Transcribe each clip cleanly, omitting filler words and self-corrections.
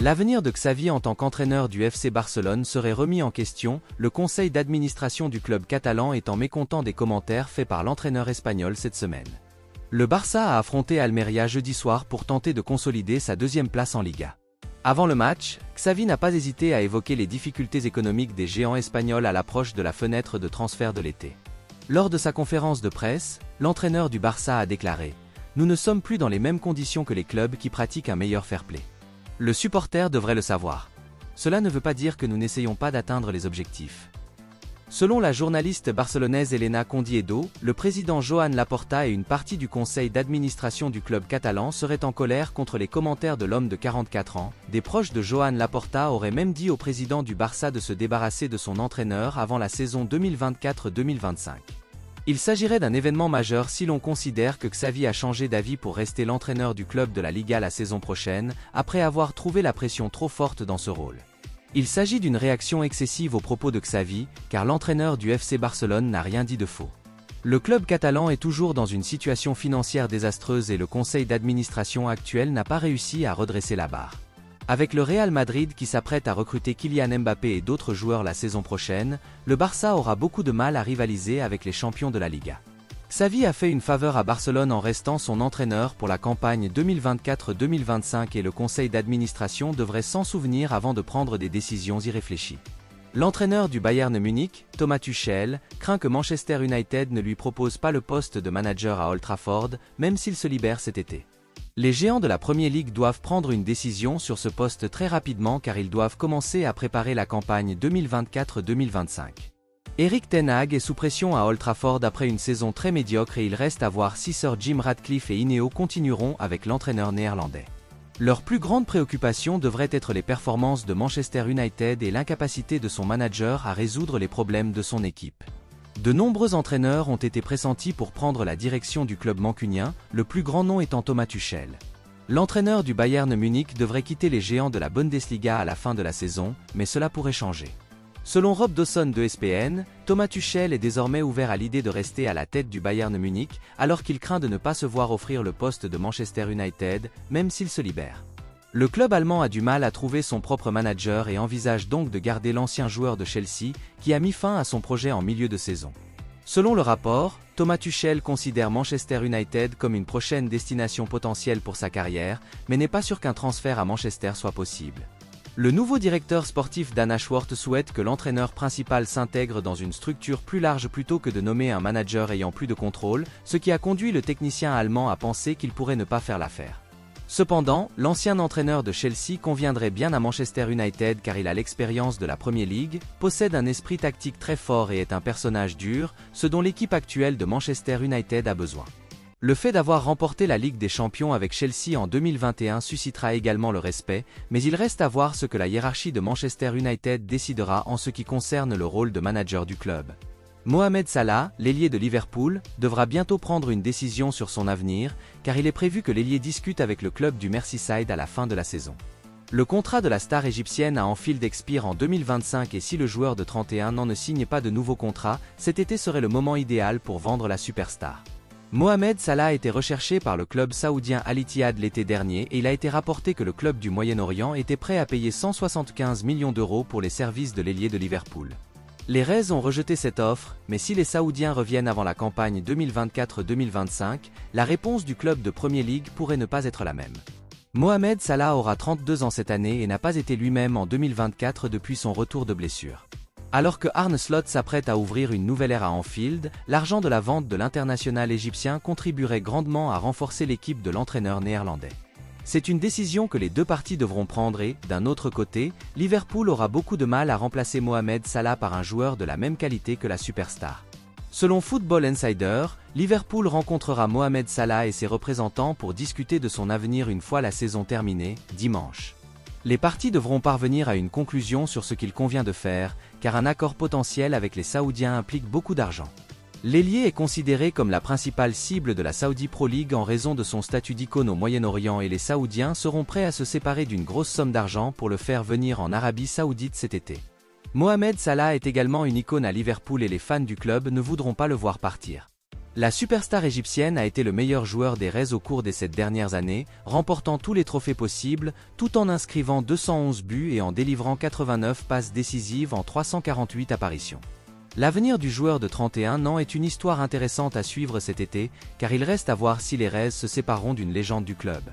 L'avenir de Xavi en tant qu'entraîneur du FC Barcelone serait remis en question, le conseil d'administration du club catalan étant mécontent des commentaires faits par l'entraîneur espagnol cette semaine. Le Barça a affronté Almeria jeudi soir pour tenter de consolider sa deuxième place en Liga. Avant le match, Xavi n'a pas hésité à évoquer les difficultés économiques des géants espagnols à l'approche de la fenêtre de transfert de l'été. Lors de sa conférence de presse, l'entraîneur du Barça a déclaré « Nous ne sommes plus dans les mêmes conditions que les clubs qui pratiquent un meilleur fair-play. Le supporter devrait le savoir. Cela ne veut pas dire que nous n'essayons pas d'atteindre les objectifs. » Selon la journaliste barcelonaise Elena Condiedo, le président Joan Laporta et une partie du conseil d'administration du club catalan seraient en colère contre les commentaires de l'homme de 44 ans. Des proches de Joan Laporta auraient même dit au président du Barça de se débarrasser de son entraîneur avant la saison 2024-2025. Il s'agirait d'un événement majeur si l'on considère que Xavi a changé d'avis pour rester l'entraîneur du club de la Liga la saison prochaine, après avoir trouvé la pression trop forte dans ce rôle. Il s'agit d'une réaction excessive aux propos de Xavi, car l'entraîneur du FC Barcelone n'a rien dit de faux. Le club catalan est toujours dans une situation financière désastreuse et le conseil d'administration actuel n'a pas réussi à redresser la barre. Avec le Real Madrid qui s'apprête à recruter Kylian Mbappé et d'autres joueurs la saison prochaine, le Barça aura beaucoup de mal à rivaliser avec les champions de la Liga. Xavi a fait une faveur à Barcelone en restant son entraîneur pour la campagne 2024-2025 et le conseil d'administration devrait s'en souvenir avant de prendre des décisions irréfléchies. L'entraîneur du Bayern Munich, Thomas Tuchel, craint que Manchester United ne lui propose pas le poste de manager à Old Trafford, même s'il se libère cet été. Les géants de la Premier League doivent prendre une décision sur ce poste très rapidement car ils doivent commencer à préparer la campagne 2024-2025. Erik ten Hag est sous pression à Old Trafford après une saison très médiocre et il reste à voir si Sir Jim Ratcliffe et Ineos continueront avec l'entraîneur néerlandais. Leur plus grande préoccupation devrait être les performances de Manchester United et l'incapacité de son manager à résoudre les problèmes de son équipe. De nombreux entraîneurs ont été pressentis pour prendre la direction du club mancunien, le plus grand nom étant Thomas Tuchel. L'entraîneur du Bayern Munich devrait quitter les géants de la Bundesliga à la fin de la saison, mais cela pourrait changer. Selon Rob Dawson de ESPN, Thomas Tuchel est désormais ouvert à l'idée de rester à la tête du Bayern Munich, alors qu'il craint de ne pas se voir offrir le poste de Manchester United, même s'il se libère. Le club allemand a du mal à trouver son propre manager et envisage donc de garder l'ancien joueur de Chelsea, qui a mis fin à son projet en milieu de saison. Selon le rapport, Thomas Tuchel considère Manchester United comme une prochaine destination potentielle pour sa carrière, mais n'est pas sûr qu'un transfert à Manchester soit possible. Le nouveau directeur sportif Dan Ashworth souhaite que l'entraîneur principal s'intègre dans une structure plus large plutôt que de nommer un manager ayant plus de contrôle, ce qui a conduit le technicien allemand à penser qu'il pourrait ne pas faire l'affaire. Cependant, l'ancien entraîneur de Chelsea conviendrait bien à Manchester United car il a l'expérience de la Premier League, possède un esprit tactique très fort et est un personnage dur, ce dont l'équipe actuelle de Manchester United a besoin. Le fait d'avoir remporté la Ligue des Champions avec Chelsea en 2021 suscitera également le respect, mais il reste à voir ce que la hiérarchie de Manchester United décidera en ce qui concerne le rôle de manager du club. Mohamed Salah, l'ailier de Liverpool, devra bientôt prendre une décision sur son avenir, car il est prévu que l'ailier discute avec le club du Merseyside à la fin de la saison. Le contrat de la star égyptienne à Anfield expire en 2025 et si le joueur de 31 ans ne signe pas de nouveau contrat, cet été serait le moment idéal pour vendre la superstar. Mohamed Salah a été recherché par le club saoudien Al Ittihad l'été dernier et il a été rapporté que le club du Moyen-Orient était prêt à payer 175 millions d'euros pour les services de l'ailier de Liverpool. Les Reds ont rejeté cette offre, mais si les Saoudiens reviennent avant la campagne 2024-2025, la réponse du club de Premier League pourrait ne pas être la même. Mohamed Salah aura 32 ans cette année et n'a pas été lui-même en 2024 depuis son retour de blessure. Alors que Arne Slot s'apprête à ouvrir une nouvelle ère à Anfield, l'argent de la vente de l'international égyptien contribuerait grandement à renforcer l'équipe de l'entraîneur néerlandais. C'est une décision que les deux parties devront prendre et, d'un autre côté, Liverpool aura beaucoup de mal à remplacer Mohamed Salah par un joueur de la même qualité que la superstar. Selon Football Insider, Liverpool rencontrera Mohamed Salah et ses représentants pour discuter de son avenir une fois la saison terminée, dimanche. Les parties devront parvenir à une conclusion sur ce qu'il convient de faire, car un accord potentiel avec les Saoudiens implique beaucoup d'argent. L'ailier est considéré comme la principale cible de la Saudi Pro League en raison de son statut d'icône au Moyen-Orient et les Saoudiens seront prêts à se séparer d'une grosse somme d'argent pour le faire venir en Arabie Saoudite cet été. Mohamed Salah est également une icône à Liverpool et les fans du club ne voudront pas le voir partir. La superstar égyptienne a été le meilleur joueur des Reds au cours des 7 dernières années, remportant tous les trophées possibles, tout en inscrivant 211 buts et en délivrant 89 passes décisives en 348 apparitions. L'avenir du joueur de 31 ans est une histoire intéressante à suivre cet été, car il reste à voir si les Reds se sépareront d'une légende du club.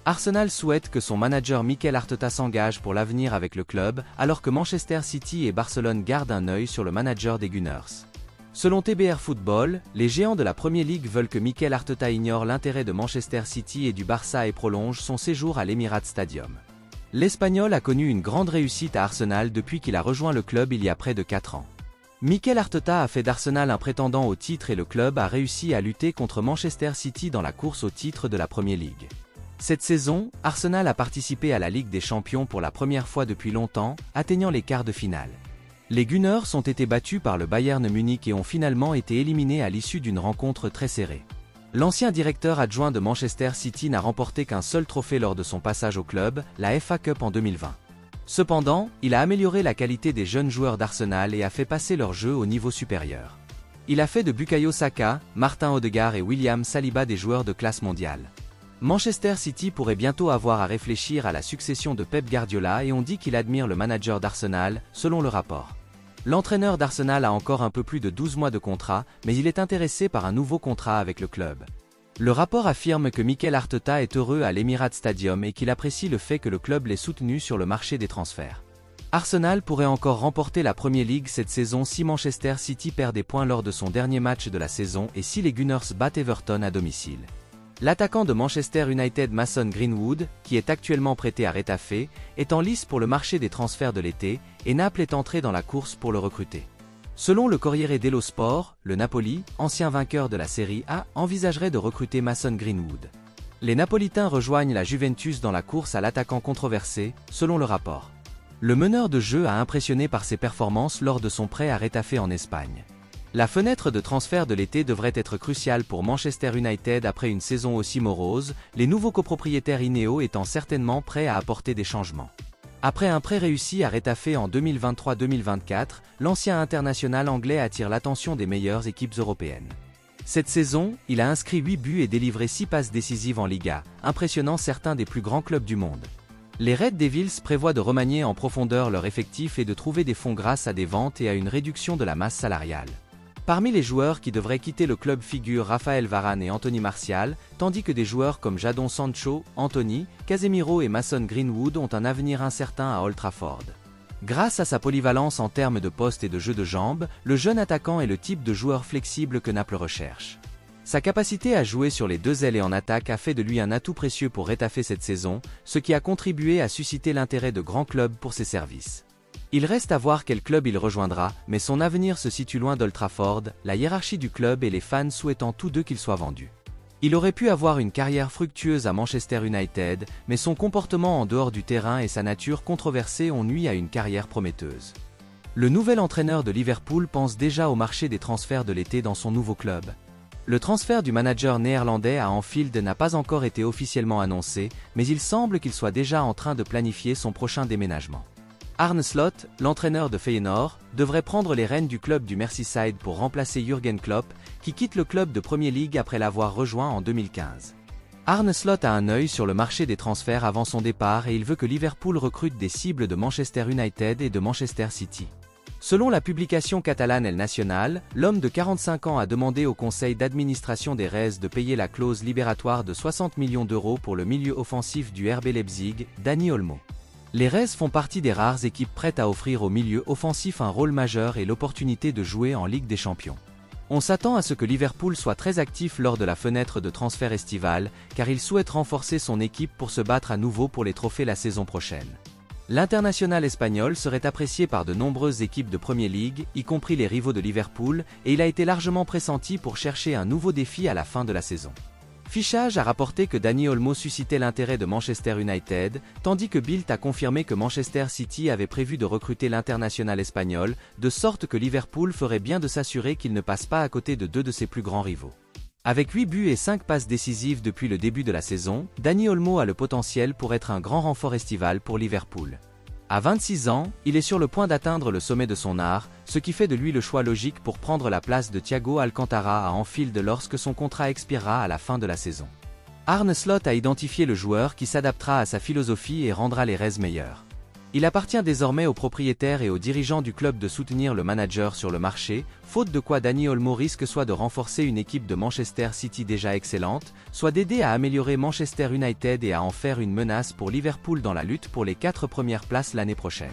Arsenal souhaite que son manager Mikel Arteta s'engage pour l'avenir avec le club, alors que Manchester City et Barcelone gardent un œil sur le manager des Gunners. Selon TBR Football, les géants de la Premier League veulent que Mikel Arteta ignore l'intérêt de Manchester City et du Barça et prolonge son séjour à l'Emirates Stadium. L'Espagnol a connu une grande réussite à Arsenal depuis qu'il a rejoint le club il y a près de 4 ans. Mikel Arteta a fait d'Arsenal un prétendant au titre et le club a réussi à lutter contre Manchester City dans la course au titre de la Premier League. Cette saison, Arsenal a participé à la Ligue des Champions pour la première fois depuis longtemps, atteignant les quarts de finale. Les Gunners ont été battus par le Bayern Munich et ont finalement été éliminés à l'issue d'une rencontre très serrée. L'ancien directeur adjoint de Manchester City n'a remporté qu'un seul trophée lors de son passage au club, la FA Cup en 2020. Cependant, il a amélioré la qualité des jeunes joueurs d'Arsenal et a fait passer leur jeu au niveau supérieur. Il a fait de Bukayo Saka, Martin Odegaard et William Saliba des joueurs de classe mondiale. Manchester City pourrait bientôt avoir à réfléchir à la succession de Pep Guardiola et on dit qu'il admire le manager d'Arsenal, selon le rapport. L'entraîneur d'Arsenal a encore un peu plus de 12 mois de contrat, mais il est intéressé par un nouveau contrat avec le club. Le rapport affirme que Mikel Arteta est heureux à l'Emirates Stadium et qu'il apprécie le fait que le club l'ait soutenu sur le marché des transferts. Arsenal pourrait encore remporter la Premier League cette saison si Manchester City perd des points lors de son dernier match de la saison et si les Gunners battent Everton à domicile. L'attaquant de Manchester United Mason Greenwood, qui est actuellement prêté à Retafe, est en lice pour le marché des transferts de l'été, et Naples est entré dans la course pour le recruter. Selon le Corriere dello Sport, le Napoli, ancien vainqueur de la Serie A, envisagerait de recruter Mason Greenwood. Les Napolitains rejoignent la Juventus dans la course à l'attaquant controversé, selon le rapport. Le meneur de jeu a impressionné par ses performances lors de son prêt à Retafe en Espagne. La fenêtre de transfert de l'été devrait être cruciale pour Manchester United après une saison aussi morose, les nouveaux copropriétaires Ineos étant certainement prêts à apporter des changements. Après un prêt réussi à Retafe en 2023-2024, l'ancien international anglais attire l'attention des meilleures équipes européennes. Cette saison, il a inscrit 8 buts et délivré 6 passes décisives en Liga, impressionnant certains des plus grands clubs du monde. Les Red Devils prévoient de remanier en profondeur leur effectif et de trouver des fonds grâce à des ventes et à une réduction de la masse salariale. Parmi les joueurs qui devraient quitter le club figurent Raphaël Varane et Anthony Martial, tandis que des joueurs comme Jadon Sancho, Anthony, Casemiro et Mason Greenwood ont un avenir incertain à Old Trafford. Grâce à sa polyvalence en termes de poste et de jeu de jambes, le jeune attaquant est le type de joueur flexible que Naples recherche. Sa capacité à jouer sur les deux ailes et en attaque a fait de lui un atout précieux pour Retafe cette saison, ce qui a contribué à susciter l'intérêt de grands clubs pour ses services. Il reste à voir quel club il rejoindra, mais son avenir se situe loin d'Old Trafford, la hiérarchie du club et les fans souhaitant tous deux qu'il soit vendu. Il aurait pu avoir une carrière fructueuse à Manchester United, mais son comportement en dehors du terrain et sa nature controversée ont nui à une carrière prometteuse. Le nouvel entraîneur de Liverpool pense déjà au marché des transferts de l'été dans son nouveau club. Le transfert du manager néerlandais à Anfield n'a pas encore été officiellement annoncé, mais il semble qu'il soit déjà en train de planifier son prochain déménagement. Arne Slot, l'entraîneur de Feyenoord, devrait prendre les rênes du club du Merseyside pour remplacer Jürgen Klopp, qui quitte le club de Premier League après l'avoir rejoint en 2015. Arne Slot a un œil sur le marché des transferts avant son départ et il veut que Liverpool recrute des cibles de Manchester United et de Manchester City. Selon la publication catalane El Nacional, l'homme de 45 ans a demandé au conseil d'administration des Reds de payer la clause libératoire de 60 millions d'euros pour le milieu offensif du RB Leipzig, Dani Olmo. Les Reds font partie des rares équipes prêtes à offrir au milieu offensif un rôle majeur et l'opportunité de jouer en Ligue des Champions. On s'attend à ce que Liverpool soit très actif lors de la fenêtre de transfert estivale, car il souhaite renforcer son équipe pour se battre à nouveau pour les trophées la saison prochaine. L'international espagnol serait apprécié par de nombreuses équipes de Premier League, y compris les rivaux de Liverpool, et il a été largement pressenti pour chercher un nouveau défi à la fin de la saison. Fichage a rapporté que Dani Olmo suscitait l'intérêt de Manchester United, tandis que Bild a confirmé que Manchester City avait prévu de recruter l'international espagnol, de sorte que Liverpool ferait bien de s'assurer qu'il ne passe pas à côté de deux de ses plus grands rivaux. Avec 8 buts et 5 passes décisives depuis le début de la saison, Dani Olmo a le potentiel pour être un grand renfort estival pour Liverpool. À 26 ans, il est sur le point d'atteindre le sommet de son art, ce qui fait de lui le choix logique pour prendre la place de Thiago Alcantara à Anfield lorsque son contrat expirera à la fin de la saison. Arne Slot a identifié le joueur qui s'adaptera à sa philosophie et rendra les Reds meilleurs. Il appartient désormais aux propriétaires et aux dirigeants du club de soutenir le manager sur le marché, faute de quoi Dani Olmo risque soit de renforcer une équipe de Manchester City déjà excellente, soit d'aider à améliorer Manchester United et à en faire une menace pour Liverpool dans la lutte pour les 4 premières places l'année prochaine.